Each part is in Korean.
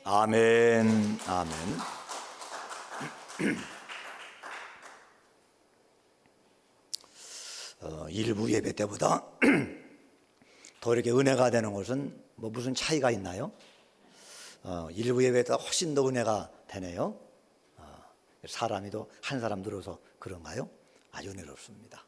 아멘, 아멘. 일부 예배 때보다 더 이렇게 은혜가 되는 것은 무슨 차이가 있나요? 일부 예배 때보다 훨씬 더 은혜가 되네요. 사람이 또 한 사람 들어서 그런가요? 아주 은혜롭습니다.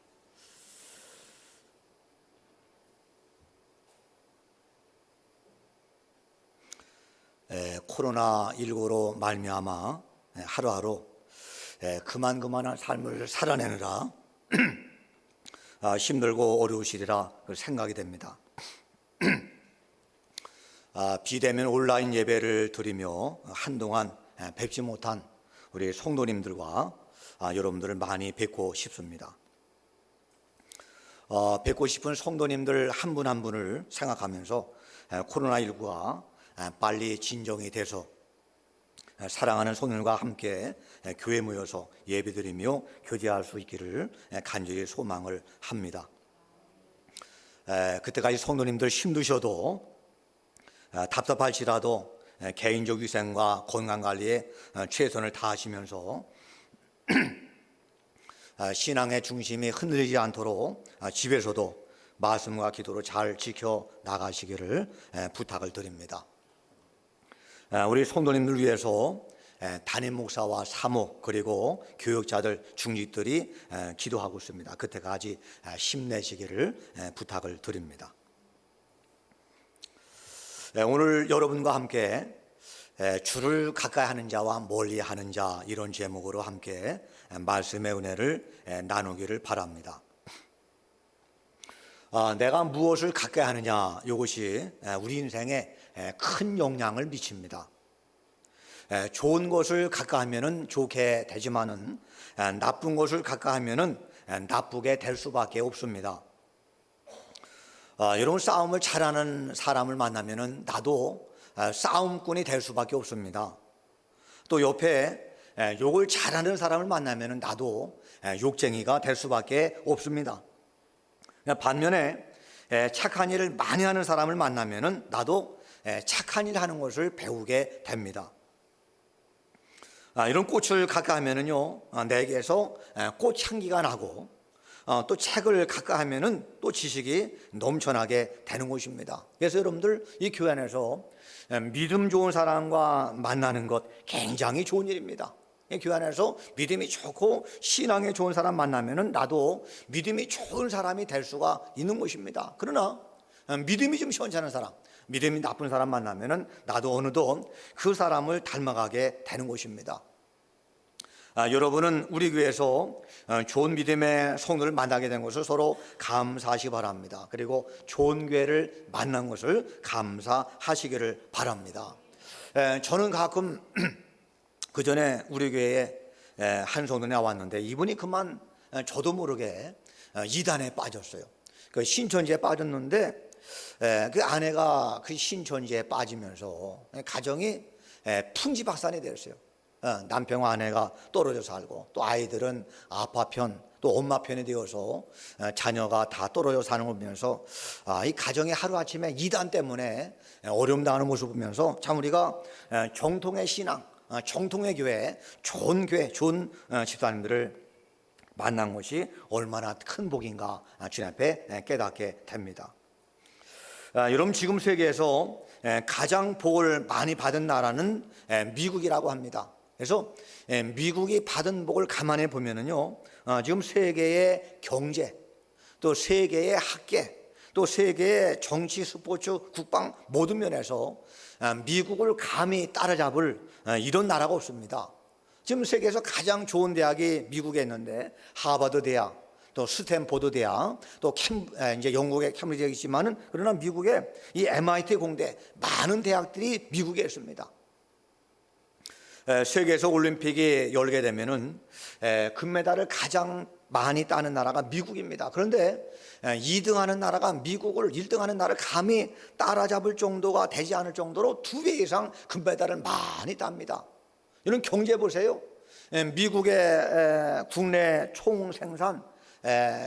코로나19로 말미암아 하루하루 그만한 삶을 살아내느라 힘들고 어려우시리라 생각이 됩니다. 비대면 온라인 예배를 드리며 한동안 뵙지 못한 우리 성도님들과 여러분들을 많이 뵙고 싶습니다. 뵙고 싶은 성도님들 한 분 한 분을 생각하면서 코로나19가 빨리 진정이 돼서 사랑하는 성도들과 함께 교회 모여서 예배드리며 교제할 수 있기를 간절히 소망을 합니다. 그때까지 성도님들 힘드셔도 답답할지라도 개인적 위생과 건강관리에 최선을 다하시면서 신앙의 중심이 흔들리지 않도록 집에서도 말씀과 기도로 잘 지켜나가시기를 부탁을 드립니다. 우리 성도님들 위해서 담임 목사와 사목 그리고 교역자들 중직들이 기도하고 있습니다. 그때까지 힘내시기를 부탁을 드립니다. 오늘 여러분과 함께 주를 가까이 하는 자와 멀리 하는 자 이런 제목으로 함께 말씀의 은혜를 나누기를 바랍니다. 내가 무엇을 가까이 하느냐 이것이 우리 인생에 큰 영향을 미칩니다. 좋은 것을 가까이 하면 좋게 되지만은 나쁜 것을 가까이 하면 나쁘게 될 수밖에 없습니다. 여러분 싸움을 잘하는 사람을 만나면 나도 싸움꾼이 될 수밖에 없습니다. 또 옆에 욕을 잘하는 사람을 만나면 나도 욕쟁이가 될 수밖에 없습니다. 반면에 착한 일을 많이 하는 사람을 만나면 나도 착한 일 하는 것을 배우게 됩니다. 이런 꽃을 가까이 하면은요 내게서 꽃향기가 나고 또 책을 가까이 하면은 또 지식이 넘쳐나게 되는 것입니다. 그래서 여러분들 이 교회 안에서 믿음 좋은 사람과 만나는 것 굉장히 좋은 일입니다. 이 교회 안에서 믿음이 좋고 신앙이 좋은 사람 만나면은 나도 믿음이 좋은 사람이 될 수가 있는 것입니다. 그러나 믿음이 좀 시원찮은 사람, 믿음이 나쁜 사람 만나면은 나도 어느덧 그 사람을 닮아가게 되는 것입니다. 여러분은 우리 교회에서 좋은 믿음의 성도를 만나게 된 것을 서로 감사하시기 바랍니다. 그리고 좋은 교회를 만난 것을 감사하시기를 바랍니다. 저는 가끔 그 전에 우리 교회에 한 성도가 왔는데 이분이 그만 저도 모르게 이단에 빠졌어요. 그 신천지에 빠졌는데 그 아내가 그 신천지에 빠지면서 가정이 풍지박산이 되었어요. 남편과 아내가 떨어져 살고 또 아이들은 아빠 편 또 엄마 편이 되어서 자녀가 다 떨어져 사는 걸 보면서 이 가정이 하루아침에 이단 때문에 어려움 당하는 모습을 보면서 참 우리가 정통의 신앙, 정통의 교회, 좋은 집사님들을 만난 것이 얼마나 큰 복인가 주님 앞에 깨닫게 됩니다. 여러분 지금 세계에서 가장 복을 많이 받은 나라는 미국이라고 합니다. 그래서 미국이 받은 복을 가만히 보면은요, 지금 세계의 경제, 또 세계의 학계, 또 세계의 정치, 스포츠, 국방 모든 면에서 미국을 감히 따라잡을 이런 나라가 없습니다. 지금 세계에서 가장 좋은 대학이 미국에 있는데 하버드 대학, 또 스탠포드 대학, 또 이제 영국의 캠브리지 대학이 있지만은 그러나 미국의 이 MIT 공대 많은 대학들이 미국에 있습니다. 세계에서 올림픽이 열게 되면은 금메달을 가장 많이 따는 나라가 미국입니다. 그런데 2등하는 나라가 미국을 1등하는 나라를 감히 따라잡을 정도가 되지 않을 정도로 2배 이상 금메달을 많이 땁니다. 이런 경제 보세요. 미국의 국내 총 생산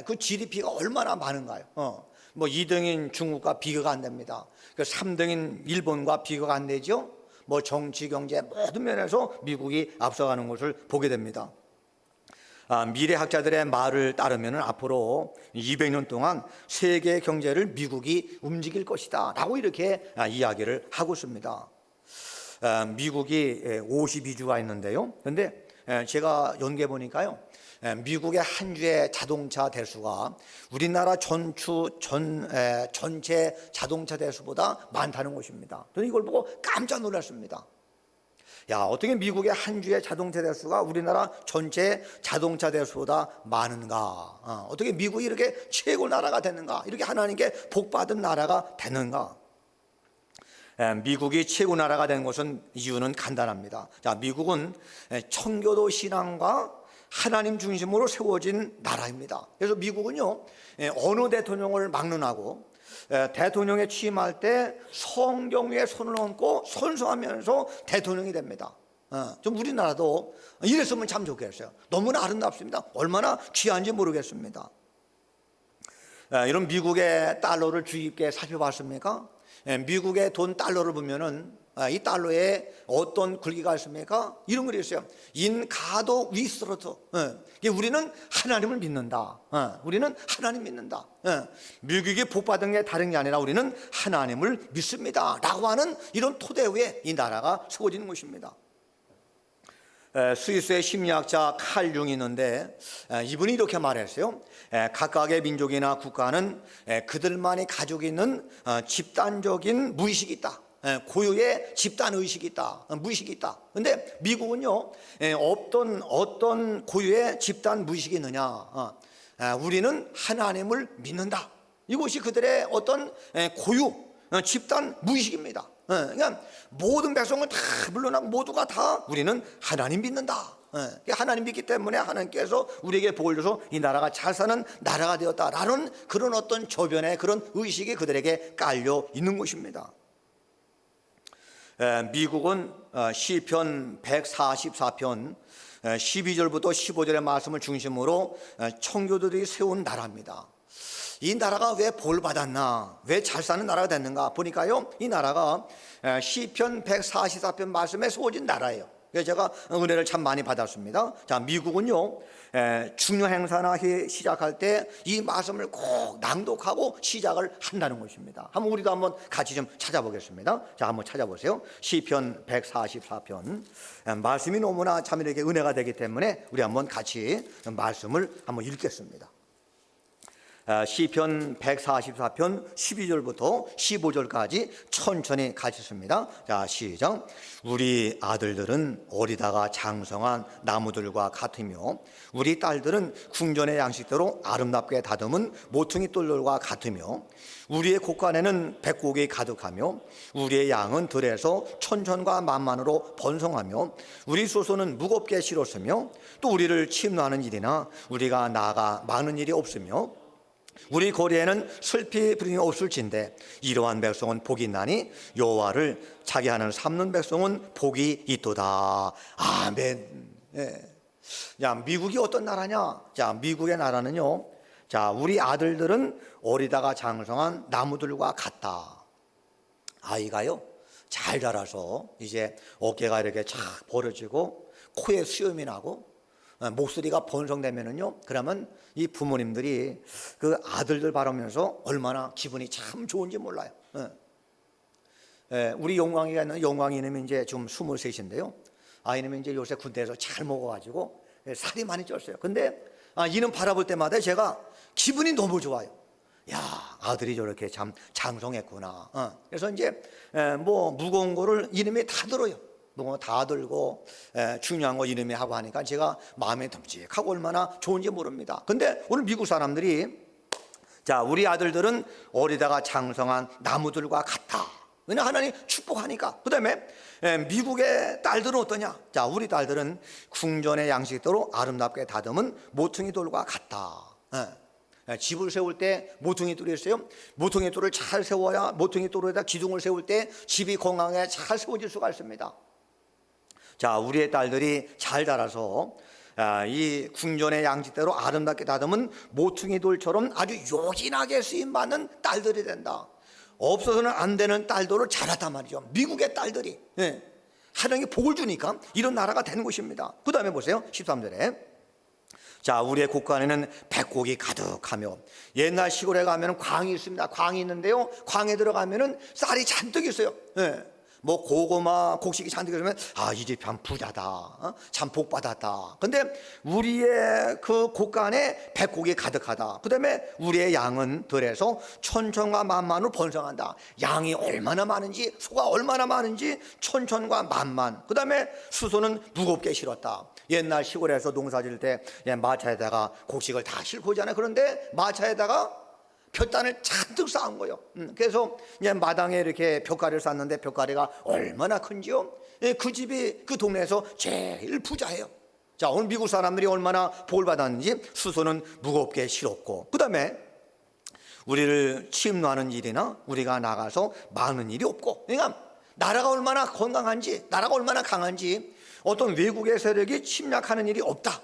그 GDP가 얼마나 많은가요? 뭐 2등인 중국과 비교가 안 됩니다. 그 3등인 일본과 비교가 안 되죠. 뭐 정치, 경제 모든 면에서 미국이 앞서가는 것을 보게 됩니다. 미래학자들의 말을 따르면 앞으로 200년 동안 세계 경제를 미국이 움직일 것이다 라고 이렇게 이야기를 하고 있습니다. 미국이 52주가 있는데요. 그런데 제가 연구해 보니까요, 미국의 한 주의 자동차 대수가 우리나라 전체 자동차 대수보다 많다는 것입니다. 저는 이걸 보고 깜짝 놀랐습니다. 야, 어떻게 미국의 한 주의 자동차 대수가 우리나라 전체 자동차 대수보다 많은가? 어떻게 미국이 이렇게 최고 나라가 됐는가? 이렇게 하나님께 복받은 나라가 됐는가? 미국이 최고 나라가 된 것은 이유는 간단합니다. 자, 미국은 청교도 신앙과 하나님 중심으로 세워진 나라입니다. 그래서 미국은요, 어느 대통령을 막론하고 대통령에 취임할 때 성경 위에 손을 얹고 손수하면서 대통령이 됩니다. 좀 우리나라도 이랬으면 참 좋겠어요. 너무나 아름답습니다. 얼마나 귀한지 모르겠습니다. 이런 미국의 달러를 주의 깊게 살펴봤습니까? 미국의 돈 달러를 보면은 이 달러에 어떤 글귀가 있습니까? 이런 글이 있어요. In God we trust. 우리는 하나님을 믿는다. 우리는 하나님 믿는다. 미국이 복받은 게 다른 게 아니라 우리는 하나님을 믿습니다 라고 하는 이런 토대 위에 이 나라가 세워지는 것입니다. 스위스의 심리학자 칼 융이 있는데 이분이 이렇게 말했어요. 각각의 민족이나 국가는 그들만이 가지고 있는 집단적인 무의식이 있다. 고유의 집단 의식이 있다. 무의식이 있다. 근데 미국은요, 어떤 고유의 집단 무의식이 있느냐? 우리는 하나님을 믿는다. 이것이 그들의 어떤 고유 집단 무의식입니다. 그러니까 모든 백성은 다 물러나고 모두가 다 우리는 하나님 믿는다. 하나님 믿기 때문에 하나님께서 우리에게 복을 줘서 이 나라가 잘 사는 나라가 되었다라는 그런 어떤 저변의 그런 의식이 그들에게 깔려 있는 것입니다. 미국은 시편 144편 12절부터 15절의 말씀을 중심으로 청교도들이 세운 나라입니다. 이 나라가 왜 볼 받았나, 왜 잘 사는 나라가 됐는가 보니까요, 이 나라가 시편 144편 말씀에 세워진 나라예요. 그래서 제가 은혜를 참 많이 받았습니다. 자, 미국은요, 중요 행사나 시작할 때 이 말씀을 꼭 낭독하고 시작을 한다는 것입니다. 한번 우리도 한번 같이 좀 찾아보겠습니다. 자, 한번 찾아보세요. 시편 144편 말씀이 너무나 참 이렇게 은혜가 되기 때문에 우리 한번 같이 말씀을 한번 읽겠습니다. 시편 144편 12절부터 15절까지 천천히 같이 씁니다. 자, 시작. 우리 아들들은 어리다가 장성한 나무들과 같으며 우리 딸들은 궁전의 양식대로 아름답게 다듬은 모퉁이 돌들과 같으며 우리의 곳간에는 백곡이 가득하며 우리의 양은 들에서 천천과 만만으로 번성하며 우리 소소는 무겁게 실었으며 또 우리를 침노하는 일이나 우리가 나아가 많은 일이 없으며 우리 거리에는 슬피 부림이 없을진데 이러한 백성은 복이 있나니 여호와를 자기 하나님을 삼는 백성은 복이 있도다. 아멘. 자, 미국이 어떤 나라냐? 자, 미국의 나라는요, 자, 우리 아들들은 어리다가 장성한 나무들과 같다. 아이가요, 잘 자라서 이제 어깨가 이렇게 착 벌어지고 코에 수염이 나고 목소리가 번성되면은요, 그러면 이 부모님들이 그 아들들 바라면서 얼마나 기분이 참 좋은지 몰라요. 우리 영광이가 있는 영광이 이름이 이제 지금 23인데요. 이놈이 이제 요새 군대에서 잘 먹어가지고 살이 많이 쪘어요. 근데 이놈 바라볼 때마다 제가 기분이 너무 좋아요. 야, 아들이 저렇게 참 장성했구나. 그래서 이제 뭐 무거운 거를 이놈이 다 들어요. 다 들고 중요한 거 이름이 하고 하니까 제가 마음에 듬직하고 얼마나 좋은지 모릅니다. 근데 오늘 미국 사람들이, 자, 우리 아들들은 어리다가 장성한 나무들과 같다. 왜냐, 하나님 축복하니까. 그 다음에 미국의 딸들은 어떠냐? 자, 우리 딸들은 궁전의 양식대로 아름답게 다듬은 모퉁이 돌과 같다. 집을 세울 때 모퉁이 돌이 있어요. 모퉁이 돌을 잘 세워야 모퉁이 돌에다 기둥을 세울 때 집이 건강하게 잘 세워질 수가 있습니다. 자, 우리의 딸들이 잘 자라서 이 궁전의 양식대로 아름답게 다듬은 모퉁이 돌처럼 아주 요긴하게 쓰임받는 딸들이 된다. 없어서는 안 되는 딸들을 자랐단 말이죠. 미국의 딸들이. 하나님이 복을 주니까 이런 나라가 되는 것입니다. 그 다음에 보세요. 13절에 자, 우리의 곳간에는 백곡이 가득하며, 옛날 시골에 가면 광이 있습니다. 광이 있는데요, 광에 들어가면은 쌀이 잔뜩 있어요. 예. 뭐 고구마, 곡식이 잔뜩 있으면 이 집 참 부자다, 참 복 받았다. 근데 우리의 그 곳간에 백곡이 가득하다. 그 다음에 우리의 양은 들에서 천천과 만만으로 번성한다. 양이 얼마나 많은지, 소가 얼마나 많은지 천천과 만만. 그 다음에 수소는 무겁게 실었다. 옛날 시골에서 농사 지을 때 마차에다가 곡식을 다 싣고 오잖아요. 그런데 마차에다가 볏단을 잔뜩 쌓은 거예요. 그래서 마당에 이렇게 볏가리를 쌓는데 볏가리가 얼마나 큰지요? 그 집이 그 동네에서 제일 부자예요. 자, 오늘 미국 사람들이 얼마나 복을 받았는지 수소는 무겁게 실었고, 그 다음에 우리를 침노하는 일이나 우리가 나가서 막는 일이 없고, 그러니까 나라가 얼마나 건강한지, 나라가 얼마나 강한지 어떤 외국의 세력이 침략하는 일이 없다.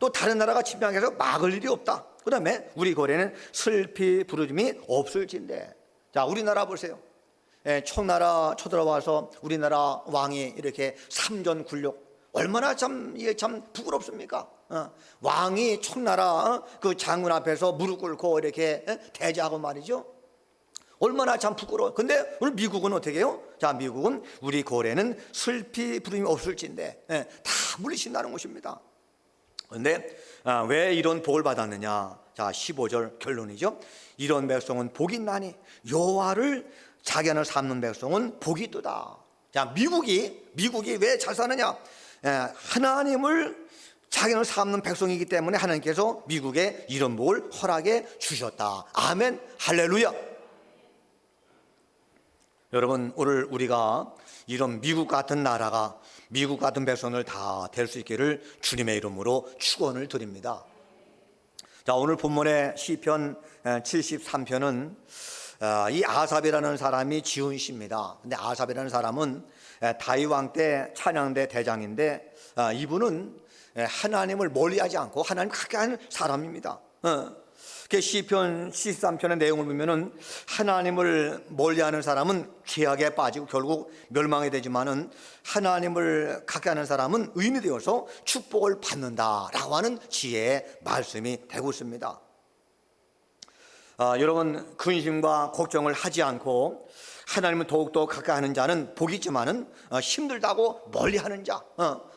또 다른 나라가 침략해서 막을 일이 없다. 그 다음에 우리 거래는 슬피 부르짐이 없을진데. 자, 우리나라 보세요. 청나라 쳐들어와서 우리나라 왕이 이렇게 삼전굴력, 얼마나 이게 참 부끄럽습니까? 왕이 청나라 그 장군 앞에서 무릎 꿇고 이렇게 대자하고 말이죠. 얼마나 참 부끄러워. 근데 오늘 미국은 어떻게 해요? 자, 미국은 우리 거래는 슬피 부름이 없을진데 다 물리신다는 것입니다. 그런데 왜 이런 복을 받았느냐? 자, 15절 결론이죠. 이런 백성은 복이 있나니 여호와를 자기 안을 삼는 백성은 복이 있도다. 자, 미국이 왜 잘 사느냐? 하나님을 자기 안을 삼는 백성이기 때문에 하나님께서 미국에 이런 복을 허락해 주셨다. 아멘, 할렐루야. 여러분, 오늘 우리가 이런 미국 같은 나라가, 미국 같은 백성을 다 될 수 있기를 주님의 이름으로 축원을 드립니다. 자, 오늘 본문의 시편 73편은 이 아삽이라는 사람이 지은 시입니다. 근데 아삽이라는 사람은 다윗 왕 때 찬양대 대장인데, 이분은 하나님을 멀리하지 않고 하나님 가까이 하는 사람입니다. 그 시편 73편의 내용을 보면은 하나님을 멀리하는 사람은 죄악에 빠지고 결국 멸망이 되지만은 하나님을 가까이 하는 사람은 의인이 되어서 축복을 받는다라고 하는 지혜의 말씀이 되고 있습니다. 여러분, 근심과 걱정을 하지 않고 하나님을 더욱더 가까이 하는 자는 복이 있지만은 힘들다고 멀리하는 자,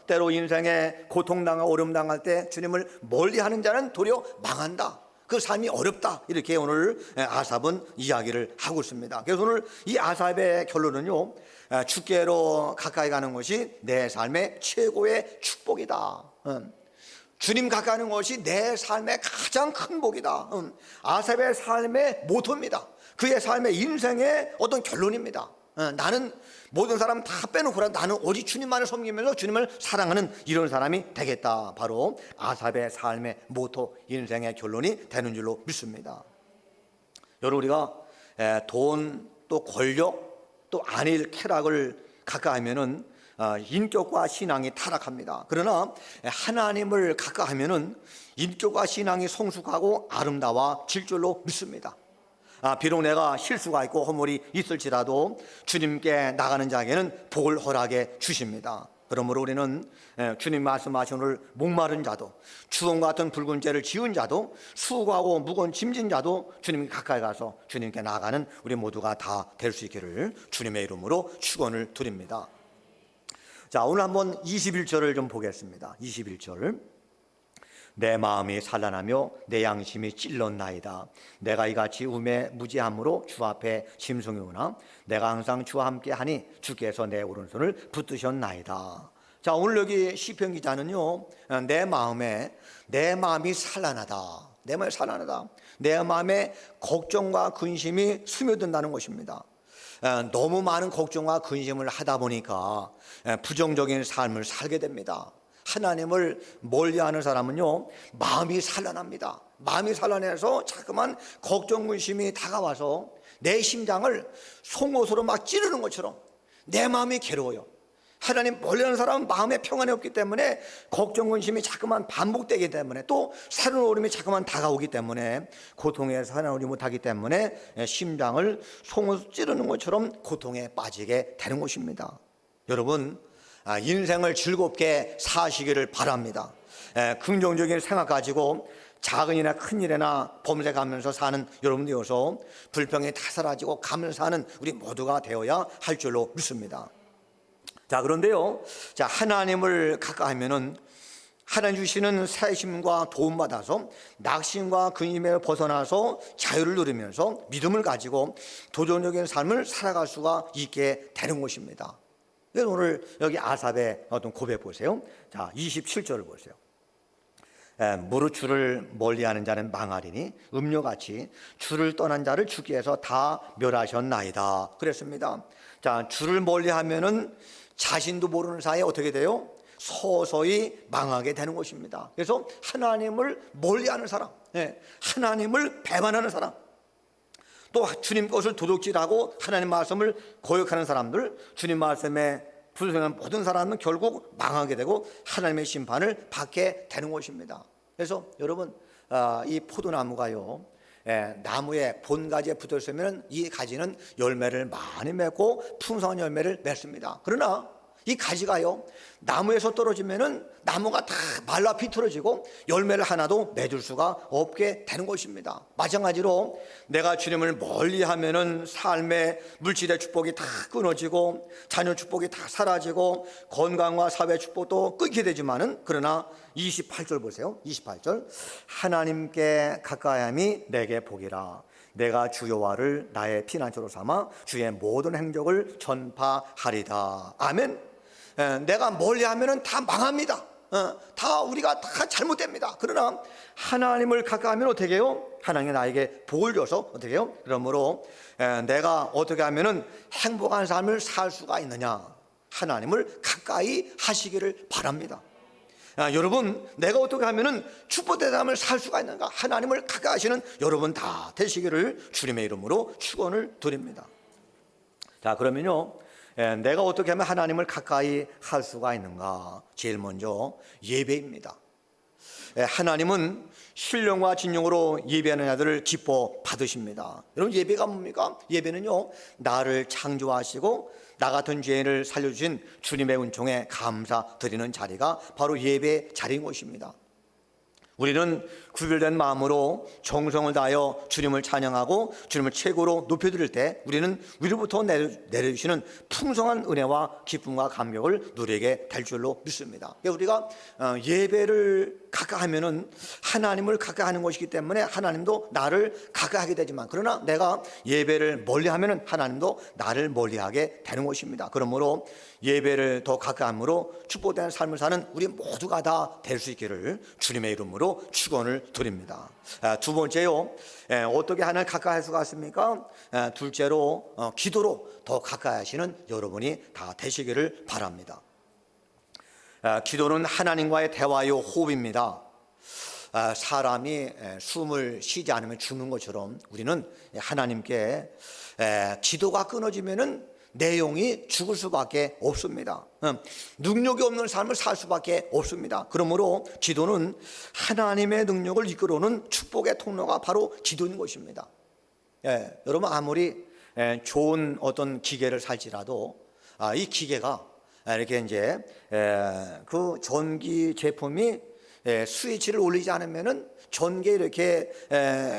때로 인생에 고통당하고 어려움당할 때 주님을 멀리하는 자는 도리어 망한다. 그 삶이 어렵다. 이렇게 오늘 아삽은 이야기를 하고 있습니다. 그래서 오늘 이 아삽의 결론은요, 주께로 가까이 가는 것이 내 삶의 최고의 축복이다. 주님 가까이 하는 것이 내 삶의 가장 큰 복이다. 아삽의 삶의 모토입니다. 그의 삶의 인생의 어떤 결론입니다. 나는 모든 사람 다 빼놓고 나는 오직 주님만을 섬기면서 주님을 사랑하는 이런 사람이 되겠다. 바로 아삽의 삶의 모토, 인생의 결론이 되는 줄로 믿습니다. 여러분, 우리가 돈, 또 권력, 또 안일, 쾌락을 가까이 하면은 인격과 신앙이 타락합니다. 그러나 하나님을 가까이 하면은 인격과 신앙이 성숙하고 아름다워질 줄로 믿습니다. 비록 내가 실수가 있고 허물이 있을지라도 주님께 나가는 자에게는 복을 허락해 주십니다. 그러므로 우리는 주님 말씀하신 오늘 목마른 자도, 주홍 같은 붉은 죄를 지은 자도, 수고하고 무거운 짐진 자도 주님 가까이 가서 주님께 나가는 우리 모두가 다 될 수 있기를 주님의 이름으로 축원을 드립니다. 자, 오늘 한번 21절을 좀 보겠습니다. 21절. 내 마음이 산란하며 내 양심이 찔렀나이다. 내가 이같이 음에 무지함으로 주 앞에 짐승이 오나 내가 항상 주와 함께 하니 주께서 내 오른손을 붙드셨나이다. 자, 오늘 여기 시편 기자는요, 내 마음이 산란하다. 내 마음이 산란하다. 내 마음에 걱정과 근심이 스며든다는 것입니다. 너무 많은 걱정과 근심을 하다 보니까 부정적인 삶을 살게 됩니다. 하나님을 멀리하는 사람은요, 마음이 산란합니다. 마음이 산란해서 자꾸만 걱정, 근심이 다가와서 내 심장을 송곳으로 막 찌르는 것처럼 내 마음이 괴로워요. 하나님 멀리하는 사람은 마음에 평안이 없기 때문에 걱정, 근심이 자꾸만 반복되기 때문에 또 새로운 어려움이 자꾸만 다가오기 때문에 고통에서 살아오지 못하기 때문에 심장을 송곳으로 찌르는 것처럼 고통에 빠지게 되는 것입니다. 여러분 인생을 즐겁게 사시기를 바랍니다. 긍정적인 생각 가지고 작은 일이나 큰 일이나 범죄 가면서 사는 여러분들이어서 불평이 다 사라지고 가면서 사는 우리 모두가 되어야 할 줄로 믿습니다. 자, 그런데요, 자, 하나님을 가까이하면은 하나님 주시는 새심과 도움받아서 낙심과 근심에 벗어나서 자유를 누리면서 믿음을 가지고 도전적인 삶을 살아갈 수가 있게 되는 것입니다. 오늘 여기 아삽의 어떤 고백 보세요. 자, 27절을 보세요. 무릇 주를 멀리하는 자는 망하리니 음료같이 주를 떠난 자를 주께서 다 멸하셨나이다 그랬습니다. 자, 주를 멀리하면은 자신도 모르는 사이에 어떻게 돼요? 서서히 망하게 되는 것입니다. 그래서 하나님을 멀리하는 사람, 하나님을 배반하는 사람, 또 주님 것을 도둑질하고 하나님 말씀을 거역하는 사람들, 주님 말씀에 불순종한 모든 사람은 결국 망하게 되고 하나님의 심판을 받게 되는 것입니다. 그래서 여러분, 이 포도나무가요, 나무에 본가지에 붙어 있으면 이 가지는 열매를 많이 맺고 풍성한 열매를 맺습니다. 그러나 이 가지가요, 나무에서 떨어지면은 나무가 다 말라 비틀어지고 열매를 하나도 맺을 수가 없게 되는 것입니다. 마찬가지로 내가 주님을 멀리하면은 삶의 물질의 축복이 다 끊어지고 자녀 축복이 다 사라지고 건강과 사회 축복도 끊게 되지만은, 그러나 28절 보세요. 28절, 하나님께 가까이함이 내게 복이라. 내가 주 여호와를 나의 피난처로 삼아 주의 모든 행적을 전파하리다. 아멘. 내가 멀리하면은 다 망합니다. 다 우리가 다 잘못됩니다. 그러나 하나님을 가까이하면 어떻게 해요? 하나님이 나에게 복을 줘서 어떻게 해요? 그러므로 내가 어떻게 하면은 행복한 삶을 살 수가 있느냐? 하나님을 가까이 하시기를 바랍니다. 여러분, 내가 어떻게 하면은 축복된 삶을 살 수가 있는가? 하나님을 가까이 하시는 여러분 다 되시기를 주님의 이름으로 축원을 드립니다. 자, 그러면요, 내가 어떻게 하면 하나님을 가까이 할 수가 있는가? 제일 먼저 예배입니다. 하나님은 신령과 진정으로 예배하는 자들을 기뻐 받으십니다. 여러분, 예배가 뭡니까? 예배는요, 나를 창조하시고 나 같은 죄인을 살려주신 주님의 은총에 감사드리는 자리가 바로 예배 자리인 것입니다. 우리는 구별된 마음으로 정성을 다하여 주님을 찬양하고 주님을 최고로 높여드릴 때 우리는 위로부터 내려주시는 풍성한 은혜와 기쁨과 감격을 누리게 될 줄로 믿습니다. 우리가 예배를 가까이 하면은 하나님을 가까이 하는 것이기 때문에 하나님도 나를 가까이 하게 되지만, 그러나 내가 예배를 멀리 하면은 하나님도 나를 멀리 하게 되는 것입니다. 그러므로 예배를 더 가까이 함으로 축복된 삶을 사는 우리 모두가 다 될 수 있기를 주님의 이름으로 축원을 드립니다. 두 번째요, 어떻게 하나님을 가까이 할 수가 있습니까? 둘째로 기도로 더 가까이 하시는 여러분이 다 되시기를 바랍니다. 기도는 하나님과의 대화요 호흡입니다. 사람이 숨을 쉬지 않으면 죽는 것처럼 우리는 하나님께 기도가 끊어지면은 내용이 죽을 수밖에 없습니다. 능력이 없는 삶을 살 수밖에 없습니다. 그러므로 기도는 하나님의 능력을 이끌어오는 축복의 통로가 바로 기도인 것입니다. 여러분, 아무리 좋은 어떤 기계를 살지라도 이 기계가 이렇게 이제 그 전기 제품이 스위치를 올리지 않으면은 전기에 이렇게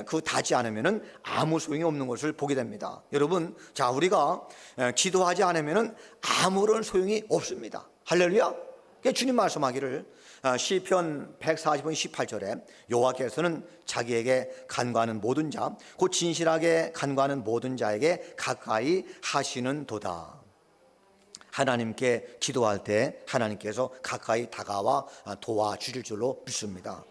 그 닿지 않으면은 아무 소용이 없는 것을 보게 됩니다. 여러분, 자, 우리가 기도하지 않으면은 아무런 소용이 없습니다. 할렐루야. 주님 말씀하기를 시편 140편 18절에 여호와께서는 자기에게 간구하는 모든 자, 곧 진실하게 간구하는 모든 자에게 가까이 하시는도다. 하나님께 기도할 때 하나님께서 가까이 다가와 도와주실 줄로 믿습니다.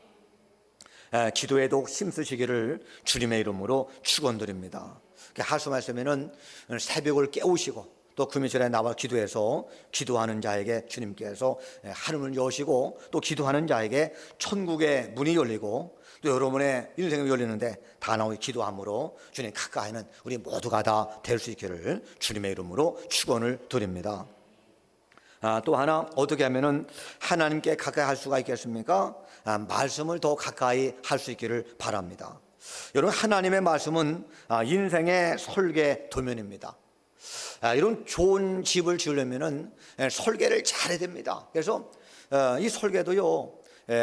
기도에도 힘쓰시기를 주님의 이름으로 축원드립니다. 하수 말씀에는 새벽을 깨우시고 또 금요일에 나와 기도해서 기도하는 자에게 주님께서 하늘을 여시고 또 기도하는 자에게 천국의 문이 열리고 또 여러분의 인생이 열리는데 다 나오기 기도함으로 주님 가까이는 우리 모두가 다 될 수 있기를 주님의 이름으로 축원을 드립니다. 또 하나, 어떻게 하면은 하나님께 가까이 할 수가 있겠습니까? 말씀을 더 가까이 할 수 있기를 바랍니다. 여러분, 하나님의 말씀은 인생의 설계 도면입니다. 이런 좋은 집을 지으려면은 설계를 잘해야 됩니다. 그래서 이 설계도요,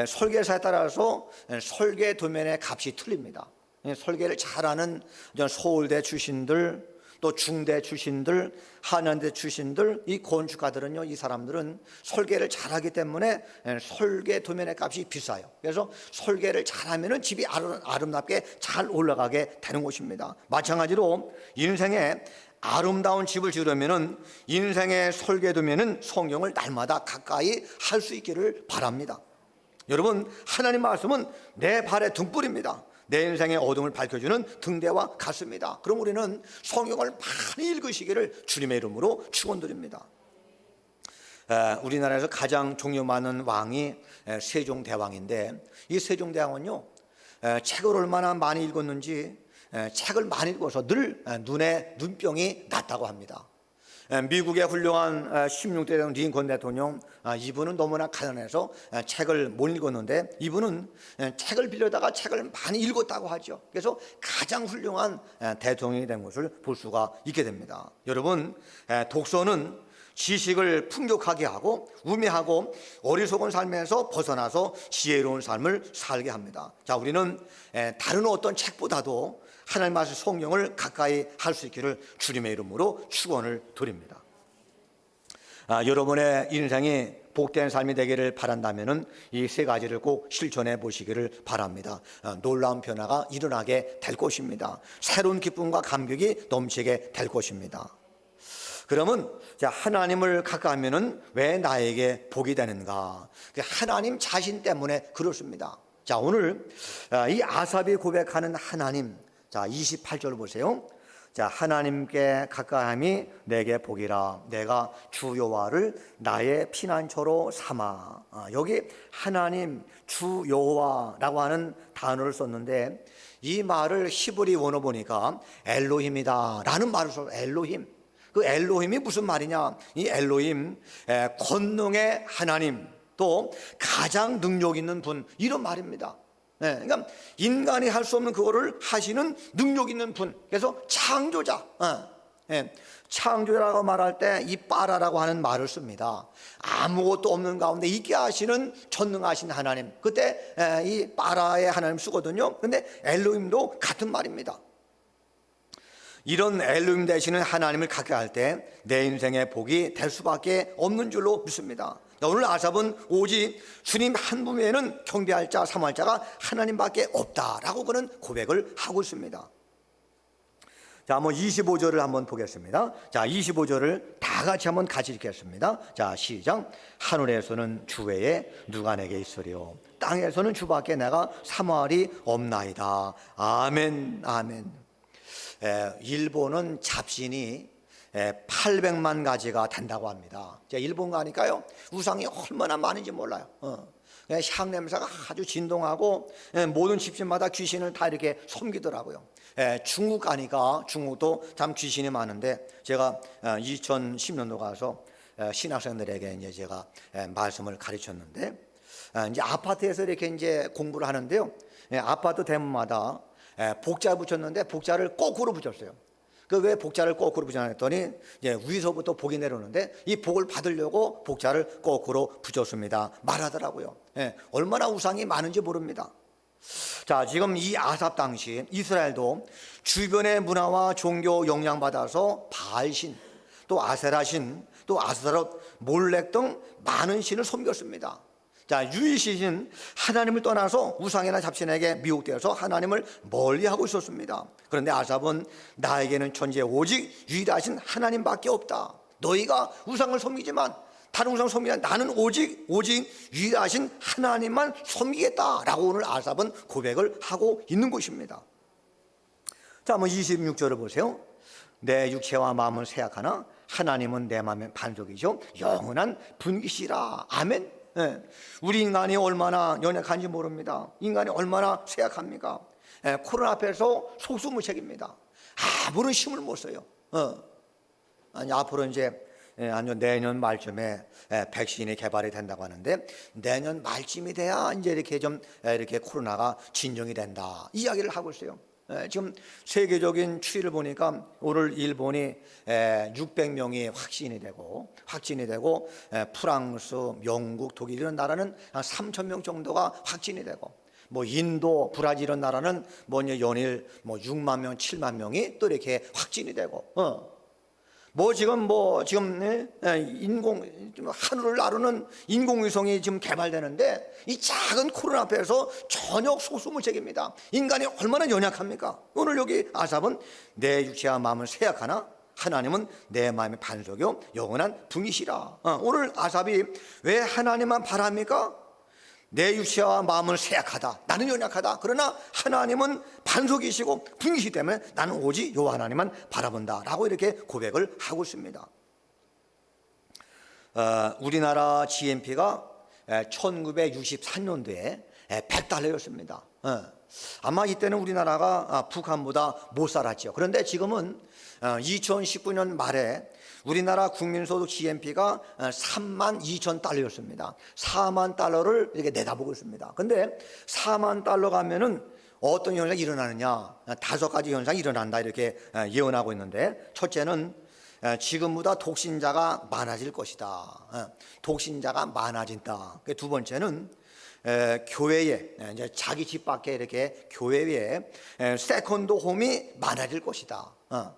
설계사에 따라서 설계 도면의 값이 틀립니다. 설계를 잘하는 서울대 출신들, 또 중대 출신들, 한양대 출신들, 이 건축가들은요, 이 사람들은 설계를 잘하기 때문에 설계 도면의 값이 비싸요. 그래서 설계를 잘하면은 집이 아름답게 잘 올라가게 되는 것입니다. 마찬가지로 인생에 아름다운 집을 지으려면은 인생의 설계 도면은 성경을 날마다 가까이 할 수 있기를 바랍니다. 여러분, 하나님 말씀은 내 발의 등불입니다. 내 인생의 어둠을 밝혀주는 등대와 같습니다. 그럼 우리는 성경을 많이 읽으시기를 주님의 이름으로 축원드립니다. 우리나라에서 가장 존경 많은 왕이 세종대왕인데, 이 세종대왕은요, 책을 얼마나 많이 읽었는지 책을 많이 읽어서 늘 눈에 눈병이 났다고 합니다. 미국의 훌륭한 16대 대통령 링컨 대통령, 이분은 너무나 가난해서 책을 못 읽었는데 이분은 책을 빌려다가 책을 많이 읽었다고 하죠. 그래서 가장 훌륭한 대통령이 된 것을 볼 수가 있게 됩니다. 여러분, 독서는 지식을 풍족하게 하고 우매하고 어리석은 삶에서 벗어나서 지혜로운 삶을 살게 합니다. 자, 우리는 다른 어떤 책보다도 하나님 말씀 성경을 가까이 할 수 있기를 주님의 이름으로 축원을 드립니다. 여러분의 인생이 복된 삶이 되기를 바란다면은 이 세 가지를 꼭 실천해 보시기를 바랍니다. 놀라운 변화가 일어나게 될 것입니다. 새로운 기쁨과 감격이 넘치게 될 것입니다. 그러면 하나님을 가까이하면은 왜 나에게 복이 되는가? 하나님 자신 때문에 그렇습니다. 자, 오늘 이 아삽이 고백하는 하나님, 자, 28절 보세요. 자, 하나님께 가까이함이 내게 복이라. 내가 주 여호와를 나의 피난처로 삼아. 여기 하나님, 주 여호와라고 하는 단어를 썼는데, 이 말을 히브리 원어 보니까 엘로힘이다라는 말을 써요. 엘로힘. 그 엘로힘이 무슨 말이냐? 이 엘로힘, 권능의 하나님, 또 가장 능력 있는 분, 이런 말입니다. 그러니까 인간이 할 수 없는 그거를 하시는 능력 있는 분. 그래서 창조자, 창조자라고 말할 때 이 빠라라고 하는 말을 씁니다. 아무것도 없는 가운데 있게 하시는 전능하신 하나님, 그때 이 빠라의 하나님 쓰거든요. 근데 엘로힘도 같은 말입니다. 이런 엘로힘 되시는 하나님을 가까이 할 때 내 인생의 복이 될 수밖에 없는 줄로 믿습니다. 오늘 아삽은 오직 주님 한 분 외에는 경배할 자, 사모할 자가 하나님밖에 없다라고 그는 고백을 하고 있습니다. 자, 한번 25절을 한번 보겠습니다. 자, 25절을 다 같이 읽겠습니다. 자, 시작. 하늘에서는 주 외에 누가 내게 있으리요, 땅에서는 주밖에 내가 사모하리 없나이다. 아멘, 아멘. 일본은 잡신이 800만 가지가 된다고 합니다. 제가 일본 가니까요, 우상이 얼마나 많은지 몰라요. 향 냄새가 아주 진동하고 모든 집집마다 귀신을 다 이렇게 섬기더라고요. 중국 가니까 중국도 참 귀신이 많은데, 제가 2010년도 가서 신학생들에게 이제 제가 말씀을 가르쳤는데, 이제 아파트에서 이렇게 이제 공부를 하는데요, 아파트 대문마다 복자 붙였는데 복자를 거꾸로 붙였어요. 그 왜 복자를 거꾸로 붙였냐 했더니, 이제 위서부터 복이 내려오는데 이 복을 받으려고 복자를 거꾸로 붙였습니다 말하더라고요. 얼마나 우상이 많은지 모릅니다. 자, 지금 이 아삽 당시 이스라엘도 주변의 문화와 종교 영향받아서 바알신, 또 아세라신, 또 아스타롯, 몰렉 등 많은 신을 섬겼습니다. 자, 유일신 하나님을 떠나서 우상이나 잡신에게 미혹되어서 하나님을 멀리하고 있었습니다. 그런데 아삽은 나에게는 천지에 오직 유일하신 하나님밖에 없다. 너희가 우상을 섬기지만, 다른 우상 섬기지만 나는 오직 유일하신 하나님만 섬기겠다라고 오늘 아삽은 고백을 하고 있는 것입니다. 자, 한번 26절을 보세요. 내 육체와 마음은 쇠약하나 하나님은 내 마음의 반석이죠, 영원한 분기시라. 아멘. 우리 인간이 얼마나 연약한지 모릅니다. 인간이 얼마나 쇠약합니까? 코로나 앞에서 속수무책입니다. 아무런 힘을 못 써요. 아니, 앞으로 이제 내년 말쯤에 백신이 개발이 된다고 하는데, 내년 말쯤이 돼야 이제 이렇게 코로나가 진정이 된다, 이야기를 하고 있어요. 지금 세계적인 추이를 보니까 오늘 일본이 600명이 확진이 되고 프랑스, 영국, 독일 이런 나라는 한 3,000명 정도가 확진이 되고 뭐 인도, 브라질 이런 나라는 뭐 연일 뭐 6만 명, 7만 명이 또 이렇게 확진이 되고 지금 하늘을 나르는 인공위성이 지금 개발되는데 이 작은 코로나 앞에서 전혀 소수무책입니다. 인간이 얼마나 연약합니까? 오늘 여기 아삽은 내 육체와 마음은 쇠약하나 하나님은 내 마음의 반석이요 영원한 분이시라. 오늘 아삽이 왜 하나님만 바랍니까? 내 육체와 마음은 쇠약하다. 나는 연약하다. 그러나 하나님은 반석이시고 분이시기 때문에 나는 오직 요 하나님만 바라본다 라고 이렇게 고백을 하고 있습니다. 우리나라 GNP가 1963년도에 100달러였습니다. 아마 이때는 우리나라가 북한보다 못 살았죠. 그런데 지금은 2019년 말에 우리나라 국민소득 GNP가 3만 2천 달러였습니다. 4만 달러를 이렇게 내다보고 있습니다. 그런데 4만 달러 가면은 어떤 현상이 일어나느냐? 5가지 현상이 일어난다 이렇게 예언하고 있는데, 첫째는 지금보다 독신자가 많아질 것이다. 독신자가 많아진다. 두 번째는 교회에 이제 자기 집 밖에 이렇게 교회에 세컨드 홈이 많아질 것이다.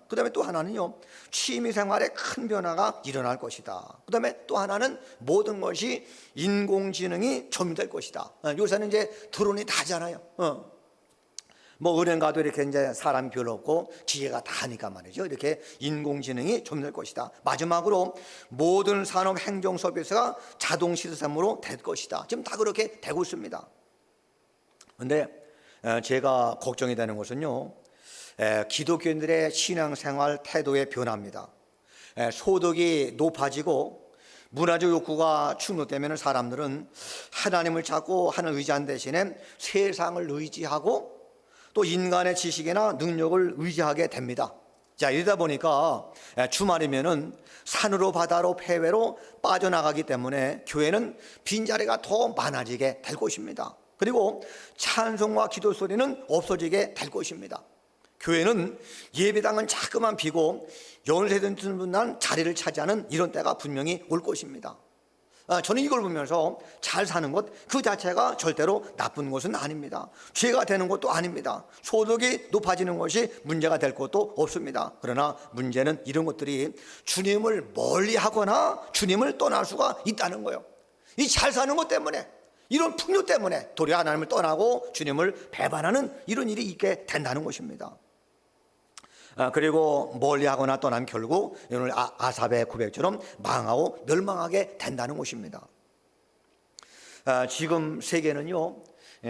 그다음에 또 하나는요, 취미 생활에 큰 변화가 일어날 것이다. 그다음에 또 하나는 모든 것이 인공지능이 점유될 것이다. 요새는 이제 드론이 다잖아요. 뭐 은행 가도 이렇게 이제 사람이 별로 없고 기계가 다 하니까 말이죠. 이렇게 인공지능이 점유될 것이다. 마지막으로 모든 산업 행정 서비스가 자동 시스템으로 될 것이다. 지금 다 그렇게 되고 있습니다. 그런데 제가 걱정이 되는 것은요, 기독교인들의 신앙생활 태도의 변화입니다. 소득이 높아지고 문화적 욕구가 충족되면 사람들은 하나님을 찾고 하나님을 의지한 대신에 세상을 의지하고 또 인간의 지식이나 능력을 의지하게 됩니다. 자, 이러다 보니까 주말이면은 산으로 바다로 폐회로 빠져나가기 때문에 교회는 빈자리가 더 많아지게 될 것입니다. 그리고 찬송과 기도 소리는 없어지게 될 것입니다. 교회는 예배당은 자꾸만 비고 연세 든 분만 자리를 차지하는 이런 때가 분명히 올 것입니다. 저는 이걸 보면서 잘 사는 것 그 자체가 절대로 나쁜 것은 아닙니다. 죄가 되는 것도 아닙니다. 소득이 높아지는 것이 문제가 될 것도 없습니다. 그러나 문제는 이런 것들이 주님을 멀리하거나 주님을 떠날 수가 있다는 거예요. 이 잘 사는 것 때문에, 이런 풍요 때문에 도리어 하나님을 떠나고 주님을 배반하는 이런 일이 있게 된다는 것입니다. 그리고 멀리하거나 떠나면 결국 오늘 아삽의 고백처럼 망하고 멸망하게 된다는 것입니다. 지금 세계는요,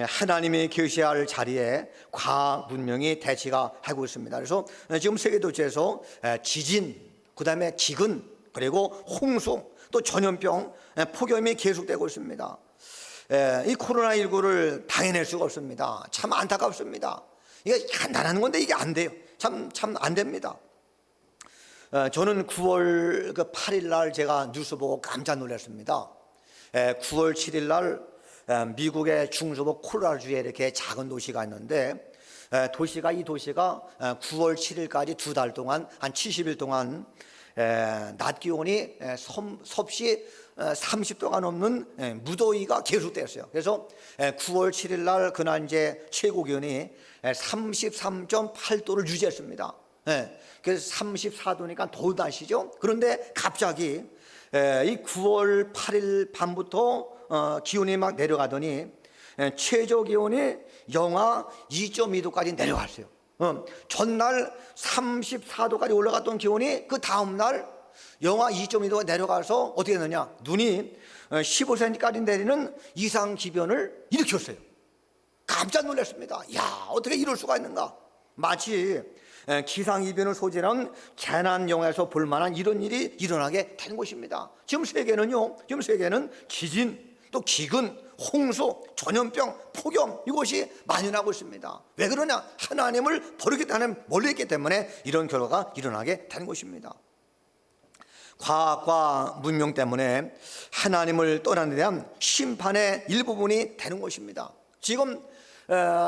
하나님이 계시할 자리에 과학 문명이 대치가 하고 있습니다. 그래서 지금 세계 도시에서 지진, 그다음에 기근, 그리고 홍수, 또 전염병, 폭염이 계속되고 있습니다. 이 코로나19를 당해낼 수가 없습니다. 참 안타깝습니다. 이게 간단한 건데 이게 안 돼요. 참 안 됩니다. 저는 9월 8일 날 제가 뉴스 보고 깜짝 놀랐습니다. 9월 7일 날 미국의 중서부 콜로라도주에 이렇게 작은 도시가 있는데, 이 도시가 9월 7일까지 2달 동안 한 70일 동안 낮 기온이 섭씨 30도가 넘는 무더위가 계속됐어요. 그래서 9월 7일 날 그날 이제 최고 기온이 33.8도를 유지했습니다. 그래서 34도니까 더운 날씨죠. 그런데 갑자기 이 9월 8일 밤부터 기온이 막 내려가더니 최저 기온이 영하 2.2도까지 내려갔어요. 전날 34도까지 올라갔던 기온이 그 다음날 영하 2.2도가 내려가서 어떻게 되느냐, 눈이 15cm까지 내리는 이상기변을 일으켰어요. 깜짝 놀랐습니다. 야, 어떻게 이럴 수가 있는가. 마치 기상이변을 소재한 재난 영화에서 볼 만한 이런 일이 일어나게 된 것입니다. 지금 세계는 지진, 또 기근, 홍수, 전염병, 폭염, 이것이 만연하고 있습니다. 왜 그러냐? 하나님을 버리겠다는 멀리했기 때문에 이런 결과가 일어나게 된 것입니다. 과학과 문명 때문에 하나님을 떠나는 데 대한 심판의 일부분이 되는 것입니다. 지금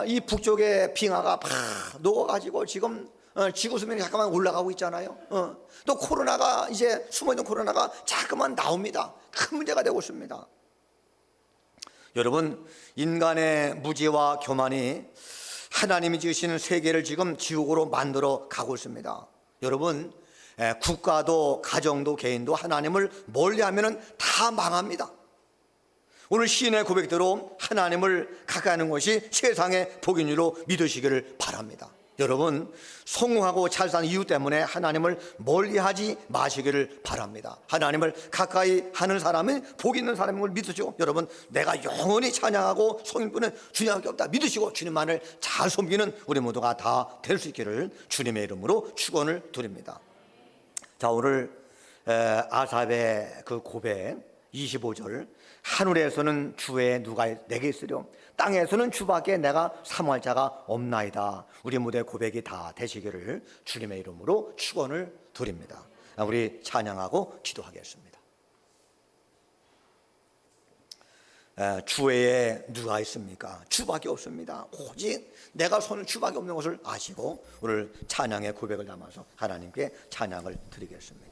이 북쪽의 빙하가 팍 녹아가지고 지금 지구 수면이 잠깐만 올라가고 있잖아요. 또 코로나가 이제 숨어있는 코로나가 자꾸만 나옵니다. 큰 문제가 되고 있습니다. 여러분, 인간의 무지와 교만이 하나님이 지으신 세계를 지금 지옥으로 만들어 가고 있습니다. 여러분, 국가도 가정도 개인도 하나님을 멀리하면 다 망합니다. 오늘 시인의 고백대로 하나님을 가까이 하는 것이 세상의 복인 줄로 믿으시기를 바랍니다. 여러분, 성공하고 잘 사는 이유 때문에 하나님을 멀리하지 마시기를 바랍니다. 하나님을 가까이 하는 사람은 복 있는 사람인 걸 믿으시고, 여러분, 내가 영원히 찬양하고 성인분은 주님밖에 없다 믿으시고 주님만을 잘 섬기는 우리 모두가 다 될 수 있기를 주님의 이름으로 축원을 드립니다. 자, 오늘 아삽의 그 고백 25절, 하늘에서는 주 외에 누가 내게 있으려 땅에서는 주밖에 내가 사모할 자가 없나이다. 우리 무대 고백이 다 되시기를 주님의 이름으로 축원을 드립니다. 우리 찬양하고 기도하겠습니다. 주 외에 누가 있습니까? 주밖에 없습니다. 오직 내가 손을 주밖에 없는 것을 아시고 오늘 찬양의 고백을 담아서 하나님께 찬양을 드리겠습니다.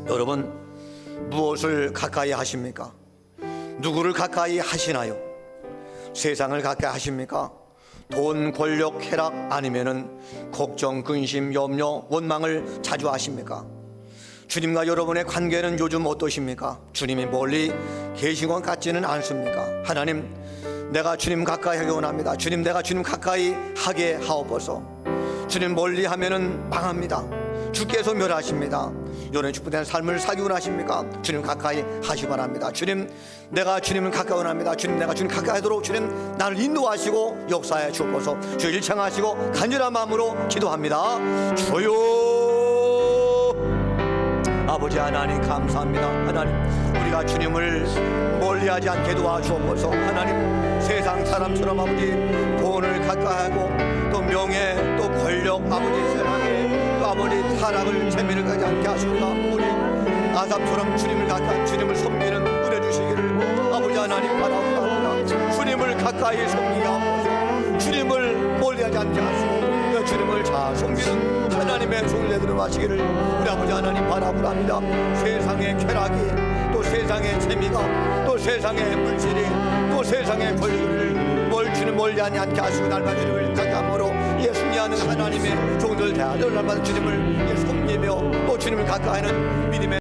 여러분, 무엇을 가까이 하십니까? 누구를 가까이 하시나요? 세상을 가까이 하십니까? 돈, 권력, 쾌락, 아니면은 걱정, 근심, 염려, 원망을 자주 하십니까? 주님과 여러분의 관계는 요즘 어떠십니까? 주님이 멀리 계신 것 같지는 않습니까? 하나님, 내가 주님 가까이 하기 원합니다. 주님, 내가 주님 가까이 하게 하옵소서. 주님 멀리 하면은 망합니다. 주께서 멸하십니다. 여러분 축복된 삶을 살기 원하십니까? 주님 가까이 하시 바랍니다. 주님, 내가 주님을 가까이 원합니다. 주님, 내가 주님 가까이 하도록 주님 나를 인도하시고 역사에 주옵소서. 주 일창하시고 간절한 마음으로 기도합니다. 주여 아버지 하나님 감사합니다. 하나님, 우리가 주님을 멀리하지 않게 도와주옵소서. 하나님, 세상 사람처럼 아버지 돈을 가까이하고 또 명예 또 권력 아버지 세상에 또 아버지 타락을 재미를 가지 않게 하시옵소서. 우리 아삽처럼 주님을 가까이 주님을 섬기는 은혜 주시기를 아버지 하나님 바라옵나이다. 주님을 가까이 섬기게 하옵소서. 주님을 멀리하지 않게 하시고 주님을 잘 섬기는 하나님의 종들들을 하시기를 우리 아버지 하나님 바라옵나이다. 세상의 쾌락이 또 세상의 재미가 또 세상의 물질이 또 세상의 권리를 주님 멀리하지 않게 하시고 날마다 주님을 가까이함으로 예수님하는 하나님의 종들 대하여 날마다 주님을 섬기며 또 주님을 가까이하는 믿음의